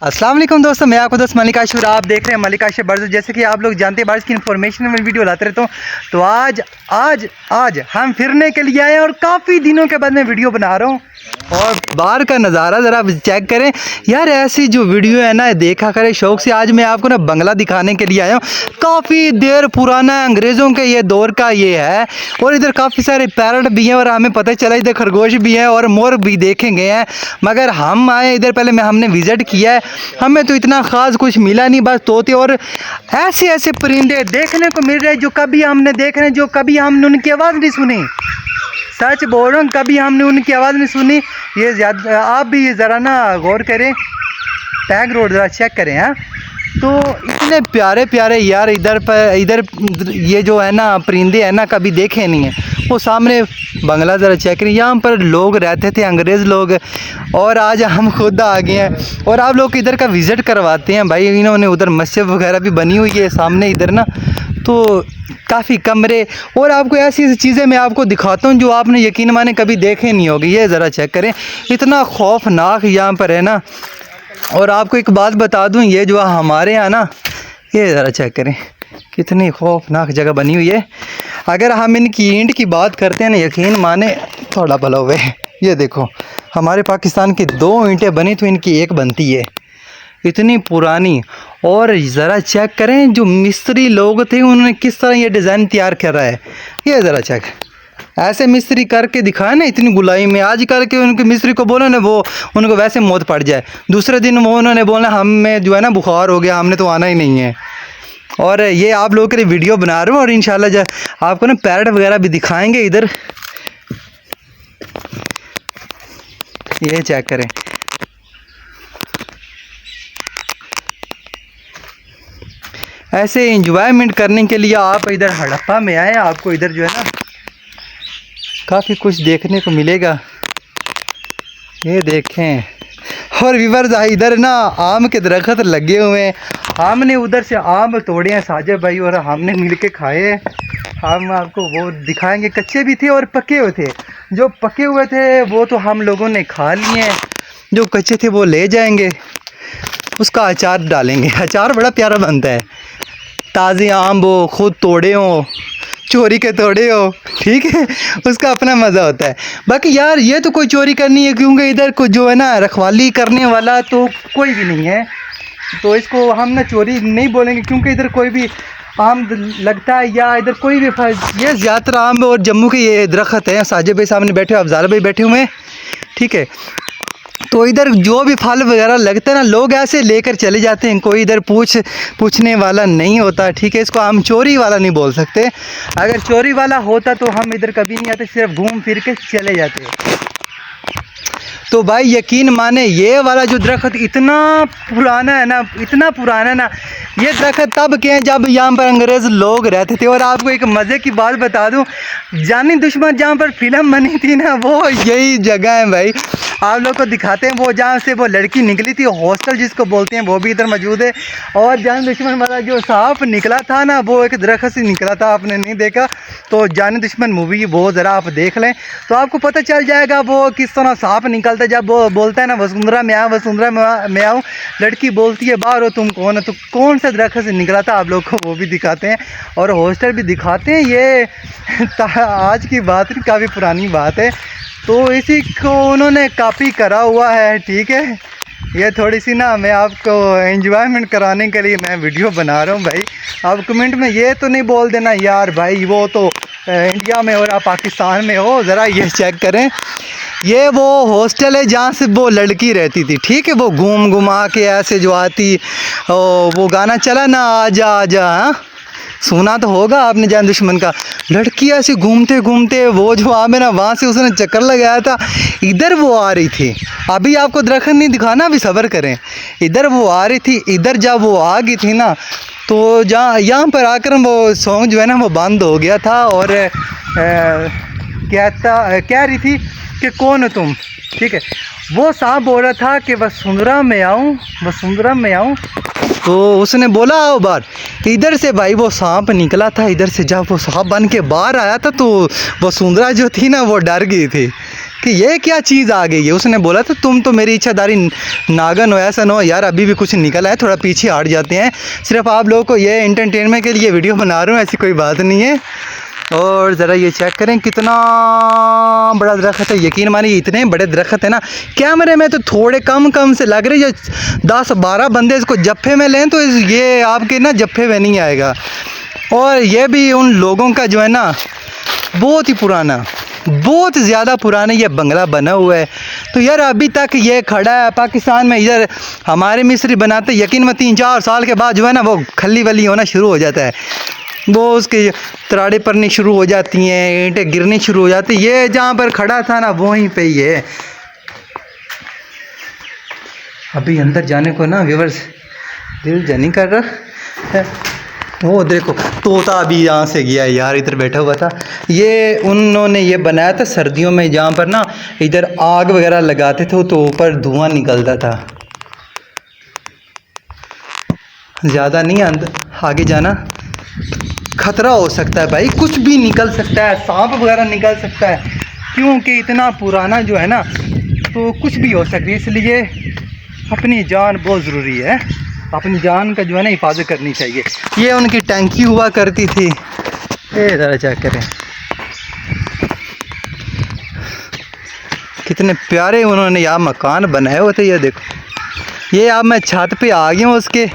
अस्सलाम वालेकुम दोस्तों, मैं आपको दोस्त मलिक आशिफ, आप देख रहे हैं मलिक आशिफ बर्ड्स। जैसे कि आप लोग जानते हैं बर्ड्स की इन्फॉर्मेशन में वीडियो लाते रहता हूँ। तो आज हम फिरने के लिए आए हैं और काफ़ी दिनों के बाद मैं वीडियो बना रहा हूँ। और बाहर का नज़ारा ज़रा चेक करें यार, ऐसी जो वीडियो है ना देखा करें शौक़ से। आज मैं आपको ना बंगला दिखाने के लिए आया हूँ। काफ़ी देर पुराना अंग्रेज़ों के ये दौर का ये है। और इधर काफ़ी सारे पैरट भी हैं और हमें पता चला इधर खरगोश भी हैं और मोर भी देखे गए हैं। मगर हम आए इधर पहले हमने विज़िट किया है, हमें तो इतना ख़ास कुछ मिला नहीं, बस तोते और ऐसे ऐसे परिंदे देखने को मिल रहे हैं जो कभी हमने देखे नहीं, जो कभी हमने उनकी आवाज़ नहीं सुनी। सच बोल रहा हूँ, कभी हमने उनकी आवाज़ नहीं सुनी। ये ज़्यादा आप भी ज़रा ना गौर करें, टैग रोड ज़रा चेक करें। हाँ, तो इतने प्यारे प्यारे यार इधर ये जो है ना परिंदे हैं ना कभी देखे नहीं हैं। वो सामने बंगला ज़रा चेक करें, यहाँ पर लोग रहते थे, अंग्रेज़ लोग, और आज हम खुद आ गए हैं और आप लोग इधर का विज़िट करवाते हैं भाई। इन्होंने उधर मस्जिद वगैरह भी बनी हुई है सामने इधर ना, तो काफ़ी कमरे और आपको ऐसी ऐसी चीज़ें मैं आपको दिखाता हूँ जो आपने यकीन माने कभी देखे नहीं होगी। ये ज़रा चेक करें, इतना खौफनाक यहाँ पर है ना। और आपको एक बात बता दूँ, ये जो हमारे यहाँ ना, ये ज़रा चेक करें कितनी खौफनाक जगह बनी हुई है। अगर हम इनकी ईंट की बात करते हैं ना, यकीन माने थोड़ा भला हुए। ये देखो, हमारे पाकिस्तान की 2 ईंटें बनी तो इनकी 1 बनती है, इतनी पुरानी। और ज़रा चेक करें जो मिस्त्री लोग थे उन्होंने किस तरह ये डिज़ाइन तैयार करा है। ये ज़रा चेक, ऐसे मिस्त्री करके दिखाए ना इतनी गुलाई में। आजकल के उनके मिस्त्री को बोलो ना, वो उनको वैसे मौत पड़ जाए, दूसरे दिन वो उन्होंने बोला हमें जो है ना बुखार हो गया, हमने तो आना ही नहीं है। और ये आप लोगों के लिए वीडियो बना रहा हूँ और इंशाल्लाह आपको ना पैरट वगैरह भी दिखाएंगे इधर। ये चेक करें, ऐसे इंजॉयमेंट करने के लिए आप इधर हड़प्पा में आए। आपको इधर जो है ना काफ़ी कुछ देखने को मिलेगा। ये देखें, और व्यूअर्स इधर ना आम के दरख्त लगे हुए हैं। हमने उधर से आम तोड़े हैं साजिद भाई और हमने मिल के खाए। हम आपको वो दिखाएंगे, कच्चे भी थे और पके हुए थे। जो पके हुए थे वो तो हम लोगों ने खा लिए हैं, जो कच्चे थे वो ले जाएंगे, उसका अचार डालेंगे। अचार बड़ा प्यारा बनता है, ताज़े आम वो खुद तोड़े हों, चोरी के तोड़े हो, ठीक है, उसका अपना मज़ा होता है। बाकी यार ये तो कोई चोरी करनी है, क्योंकि इधर को जो है ना रखवाली करने वाला तो कोई भी नहीं है, तो इसको हम ना चोरी नहीं बोलेंगे, क्योंकि इधर कोई भी आम लगता है या इधर कोई भी ये ज़्यादातर आम और जम्मू के ये दरख्त हैं। साजिद भाई सामने बैठे हुए, अफजाल भाई बैठे हुए हैं, ठीक है। तो इधर जो भी फल वगैरह लगता है ना, लोग ऐसे लेकर चले जाते हैं, कोई इधर पूछने वाला नहीं होता, ठीक है। इसको हम चोरी वाला नहीं बोल सकते। अगर चोरी वाला होता तो हम इधर कभी नहीं आते, सिर्फ घूम फिर के चले जाते। तो भाई यकीन माने ये वाला जो दरख्त इतना पुराना है ना, इतना पुराना है ना, ये दरख्त तब के हैं जब यहाँ पर अंग्रेज़ लोग रहते थे। और आपको एक मज़े की बात बता दूँ, जानी दुश्मन जहाँ पर फिल्म बनी थी ना, वो यही जगह है भाई। आप लोग को दिखाते हैं, वो जहाँ से वो लड़की निकली थी, हॉस्टल जिसको बोलते हैं, वो भी इधर मौजूद है। और जानी दुश्मन वाला जो सांप निकला था ना, वो एक दरख्त से निकला था, आपने नहीं देखा तो जानी दुश्मन मूवी वो ज़रा आप देख लें तो आपको पता चल जाएगा वो किस तरह सांप निकलता है। जब वो बोलता है ना वसुंधरा में आओ, वसुंधरा में आओ, लड़की बोलती है बाहर हो, तुम कौन है, तो कौन सा दरख्त से निकला था आप लोग को वो भी दिखाते हैं और हॉस्टल भी दिखाते हैं। ये आज की बात नहीं, काफ़ी पुरानी बात है, तो इसी को उन्होंने कॉपी करा हुआ है, ठीक है। ये थोड़ी सी ना मैं आपको एंजॉयमेंट कराने के लिए मैं वीडियो बना रहा हूँ भाई। आप कमेंट में ये तो नहीं बोल देना यार भाई वो तो इंडिया में और आप पाकिस्तान में हो। ज़रा ये चेक करें, ये वो हॉस्टल है जहाँ से वो लड़की रहती थी, ठीक है। वो घूम घुमा के ऐसे जो आती, वो गाना चला ना आजा आजा, हाँ सुना तो होगा आपने जान दुश्मन का। लड़की ऐसे घूमते घूमते वो जो आमे ना वहाँ से उसने चक्कर लगाया था, इधर वो आ रही थी। अभी आपको दरख्त नहीं दिखाना, अभी सब्र करें। इधर वो आ रही थी, इधर जब वो आ गई थी ना, तो जहाँ यहाँ पर आकर वो सॉन्ग जो है ना वो बंद हो गया था। और कह रही थी कि कौन हो तुम, ठीक है। वो सांप बोल रहा था कि वसुंधरा में आऊँ, वसुंधरा में आऊँ, तो उसने बोला आओ बाहर। इधर से भाई वो सांप निकला था, इधर से जब वो सांप बन के बाहर आया था तो वसुंधरा जो थी ना वो डर गई थी, कि ये क्या चीज़ आ गई है। उसने बोला था तुम तो मेरी इच्छाधारी नागन हो, ऐसा ना हो यार, अभी भी कुछ निकला है, थोड़ा पीछे हट जाते हैं। सिर्फ आप लोगों को ये एंटरटेनमेंट के लिए वीडियो बना रहा हूँ, ऐसी कोई बात नहीं है। और ज़रा ये चेक करें कितना बड़ा दरख्त है। यकीन मानिए इतने बड़े दरख्त है ना, कैमरे में तो थोड़े कम से लग रही है। 10-12 बंदे इसको जप्फे में लें तो ये आपके ना जप्फे में नहीं आएगा। और ये भी उन लोगों का जो है ना बहुत ही पुराना, बहुत ज़्यादा पुराना ये बंगला बना हुआ है। तो यार अभी तक ये खड़ा है। पाकिस्तान में इधर हमारे मिस्त्री बनाते, यकीन में 3-4 साल के बाद जो है ना वो खली वली होना शुरू हो जाता है, वो उसके तराड़े पड़नी शुरू हो जाती हैं, ईंटें गिरनी शुरू हो जाती हैं। ये जहाँ पर खड़ा था ना वहीं पे ही है। अभी अंदर जाने को ना व्यूअर्स दिल जा नहीं कर रहा है। वो देखो तोता अभी यहाँ से गया यार, इधर बैठा हुआ था। ये उन्होंने ये बनाया था सर्दियों में, जहाँ पर ना इधर आग वगैरह लगाते थे तो ऊपर धुआं निकलता था। ज़्यादा नहीं अंदर आगे जाना, खतरा हो सकता है भाई, कुछ भी निकल सकता है, सांप वगैरह निकल सकता है, क्योंकि इतना पुराना जो है ना तो कुछ भी हो सकती है। इसलिए अपनी जान बहुत ज़रूरी है, अपनी जान का जो है ना हिफाजत करनी चाहिए। ये उनकी टंकी हुआ करती थी। ये ज़रा चेक करें कितने प्यारे उन्होंने यहाँ मकान बनाए हुए थे। ये देखो, ये अब मैं छत पे आ गया हूँ उसके।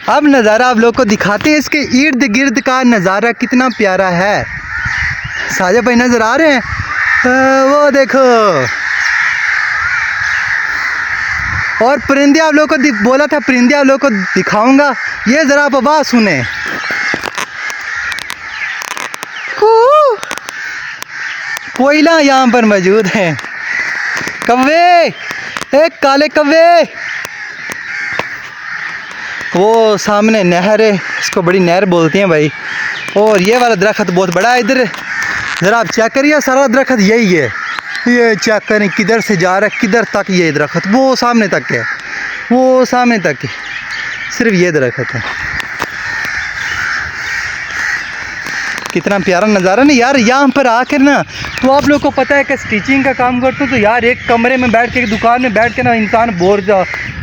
अब नज़ारा आप लोग को दिखाते हैं, इसके इर्द गिर्द का नज़ारा कितना प्यारा है। साजा भाई नज़र आ रहे हैं? वो देखो, और परिंदे आप लोग को बोला था परिंदे आप लोग को दिखाऊंगा। ये ज़रा आप आवाज़ सुने, कोयला यहाँ पर मौजूद है। कव्वे, एक काले कव्वे। वो सामने नहर है, इसको बड़ी नहर बोलते हैं भाई। और ये वाला दरख्त बहुत बड़ा है इधर, ज़रा आप चेक करिए, सारा दरख्त यही है। ये चेक करें किधर से जा रहा है, किधर तक ये दरख्त, वो सामने तक है, वो सामने तक है, सिर्फ ये दरख्त है। कितना प्यारा नज़ारा ना यार। यहाँ पर आकर ना तो आप लोग को पता है कि स्टिचिंग का काम करते हो तो यार एक कमरे में बैठ के, दुकान में बैठ के ना इंसान बोर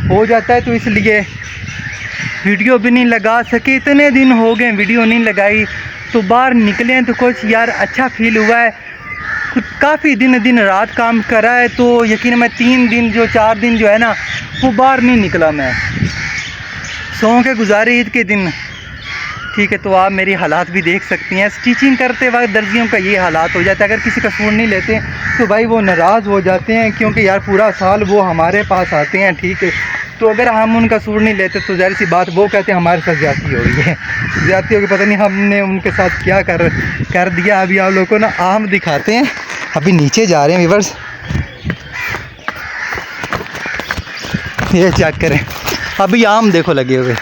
हो जाता है। तो इसलिए वीडियो भी नहीं लगा सके, इतने दिन हो गए वीडियो नहीं लगाई। तो बाहर निकले हैं तो कुछ यार अच्छा फील हुआ है। काफ़ी दिन रात काम करा है, तो यकीन मैं 4 दिन जो है ना वो बाहर नहीं निकला। मैं सौ के गुजारे ईद के दिन, ठीक है। तो आप मेरी हालात भी देख सकती हैं। स्टिचिंग करते वक्त दर्जियों का ये हालात हो जाता है। अगर किसी कसूर नहीं लेते तो भाई वो नाराज़ हो जाते हैं, क्योंकि यार पूरा साल वो हमारे पास आते हैं, ठीक है। तो अगर हम उनका कसूर नहीं लेते तो ज़ाहिर सी बात वो कहते हैं हमारे साथ ज़्यादती हो रही है। ज़्यादती होगी, पता नहीं हमने उनके साथ क्या कर दिया। अभी आप लोगों को ना आम दिखाते हैं। अभी नीचे जा रहे हैं व्यूअर्स, ये चेक करें, अभी आम देखो लगे हुए।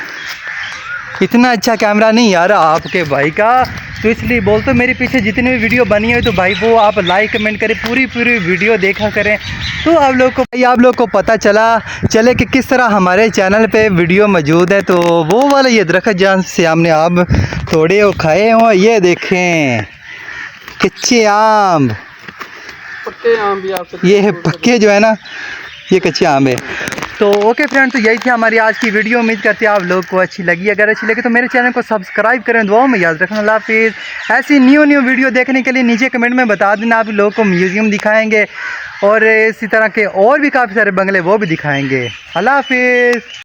इतना अच्छा कैमरा नहीं यार आपके भाई का, तो इसलिए बोलते मेरे पीछे जितनी भी वीडियो बनी है तो भाई वो आप लाइक कमेंट करें, पूरी वीडियो देखा करें। तो आप लोग को पता चले कि किस तरह हमारे चैनल पे वीडियो मौजूद है। तो वो वाला ये दरख्त जहाँ से हमने आम तोड़े और खाए हों, ये देखें कच्चे आम, पक्के आम भी आपको, ये है पक्के जो है ना, ये कच्चे आम है। तो ओके फ्रेंड, तो यही थी हमारी आज की वीडियो। उम्मीद करते हैं आप लोग को अच्छी लगी। अगर अच्छी लगी तो मेरे चैनल को सब्सक्राइब करें, दुआओं में याद रखना। अल्लाह हाफिज़। ऐसी न्यू वीडियो देखने के लिए नीचे कमेंट में बता देना, आप लोगों को म्यूज़ियम दिखाएंगे और इसी तरह के और भी काफ़ी सारे बंगले वो भी दिखाएंगे। अल्लाह हाफिज़।